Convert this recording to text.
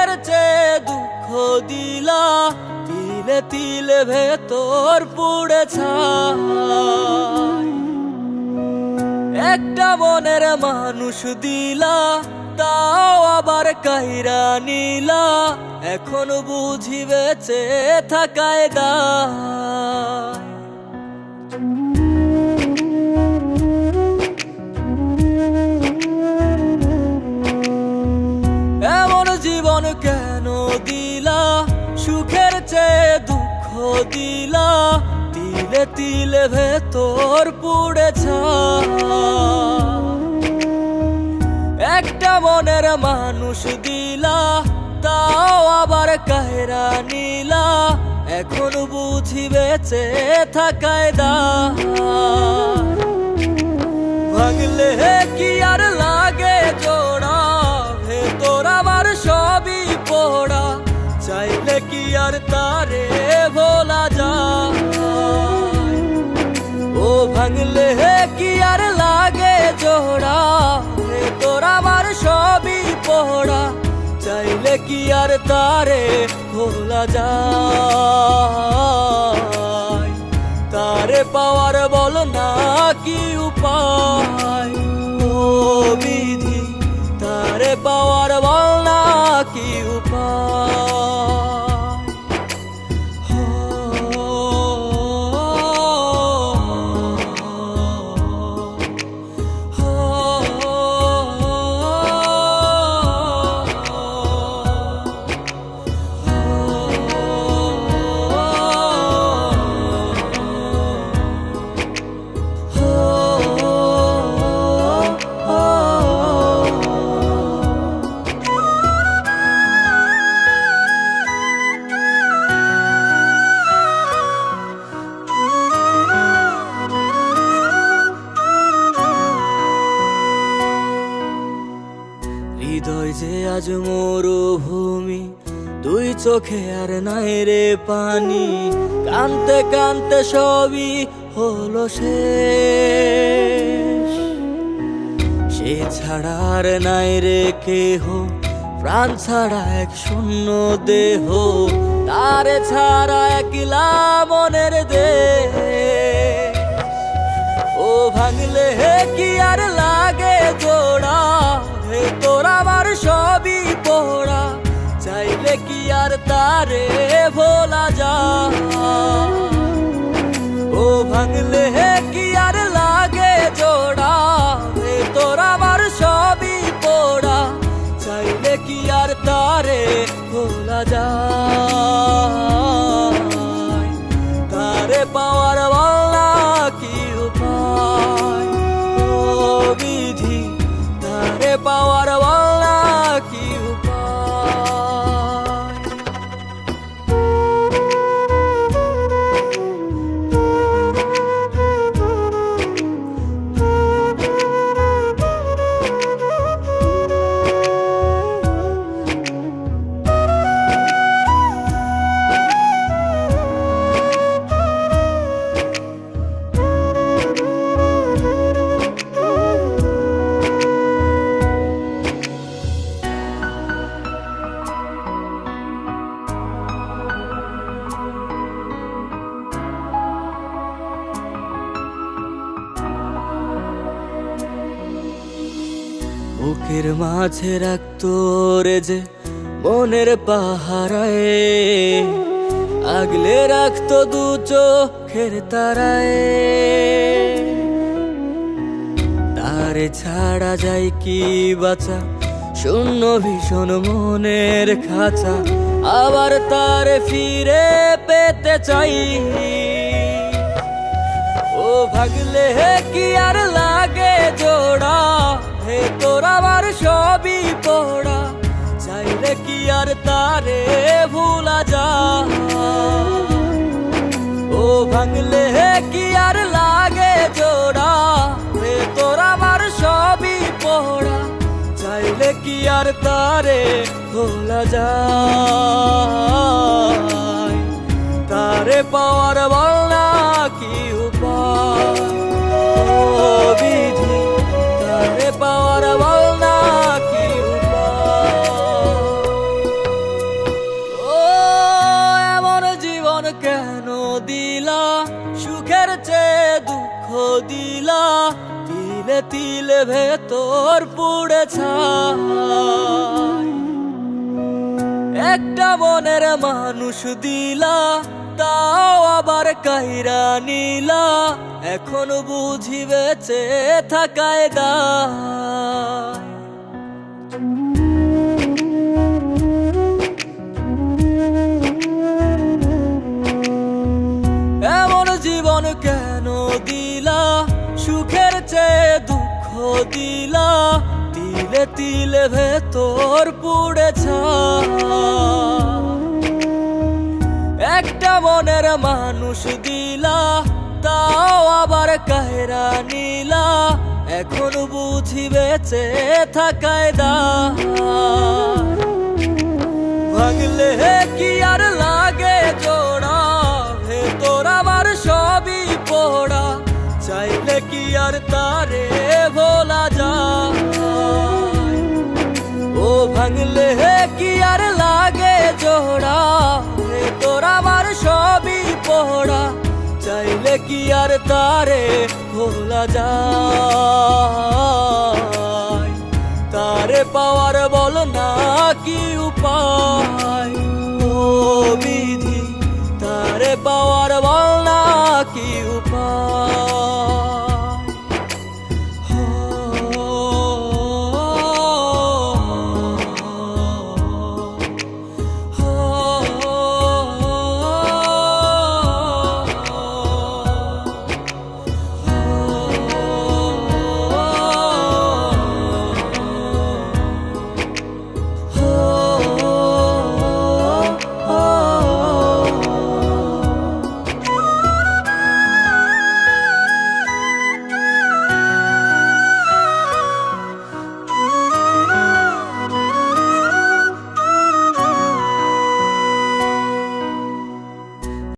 সুখের চেয়ে দুঃখ দিলা, তিলে তিলে ভেতর পুড়ে ছাই। একটা মনের মানুষ দিলা, তাও আবার কাইরা নিলা, এখন বুঝি বেঁচে থাকায় দায়। এমন জীবন কেন দিলা, সুখের চেয়ে দুঃখ দিলা, তিলে তিলে ভেতর পুড়ে ছাই। একটা মনের মানুষ দিলা, তাও আবার কাহেরা নিলা, এখন বুঝি বেঁচে থাকায় দায়। ভাঙলে কি আর লাগে জোড়া, ভেতর আমার সবই পোড়া, চাইলে কি আর তারে ভোলা যায়। ও ভাঙলে কি আর লাগে জোড়া, ভেতর আমার সবই পোড়া, চাইলে কি আর তারে ভোলা যায়। তারে পাওয়ার বল না কি উপায়, ও বিধি তারে পাওয়ার বল না কি উপায়। হৃদয় যে আজ মরুভূমি, দুই চোখে আর নাই রে পানি, কানতে কানতে সবই হলো শেষ। সে ছাড়া আর নাই রে কেহ, প্রাণ ছাড়া এক শূন্য দেহ, তারে ছাড়া একলা মনের দেহ। ও ভাঙলে কি আর লাগে জোড়া, ভেতর আমার সবই পোড়া, চাইলে কি আর তারে ভোলা যায়। ও ভাঙলে কি আর লাগে জোড়া, ভেতর আমার সবই পোড়া, চাইলে কি আর তারে ভোলা যায়। তারে পাওয়ার বলা কি উপায়, ও বিধি তারে পাওয়ার বলা কি উপায়। বুকের মাঝে রাখতো রে যে মনের পাহারায়, আগলে রাখতো দু চোখের তারায়। তারে ছাড়া যায় কি বাঁচা, শূন্য ভীষণ মনের খাঁচা, আবার তারে ফিরে পেতে চাই। ও ভাগলে কি আর লাগে জোড়া, ভেতর আমার সবই পোড়া, চাইলে কি আর তারে ভুলা যায়। ও ভাঙলে কি আর লাগে জোড়া, ভেতর আমার সবই পোড়া, চাইলে কি আর তারে ভোলা যায়। তারে পাওয়ার বলা কি উপায়, ও বিধি তারে পাওয়ার বলা কি উপায়। দিলা, তিলে তিলে ভেতর পুড়ে ছাই। একটা মনের মানুষ দিলা, তাও আবার কাইরা নিলা, এখন বুঝি বেঁচে থাকায় দায়। এমন জীবন কেন দিলা, সুখের চেয়ে দুঃখ দিলা, তিলে তিলে ভেতর পুড়ে ছাই। একটা মনের মানুষ দিলা, তাও আবার কাহেরা নিলা, এখন বুঝি বেঁচে থাকায় দায়। ভাঙলে কি আর লাগে জোড়া, ভেতর আমার সবই পোড়া, চাইলে কি আর তারে ভোলা যায়। ও ভাঙলে কি আর লাগে জোড়া, ভেতর আমার সবই পোড়া, চাইলে কি আর তারে ভোলা যায়। তারে পাওয়ার বল না কি উপায়।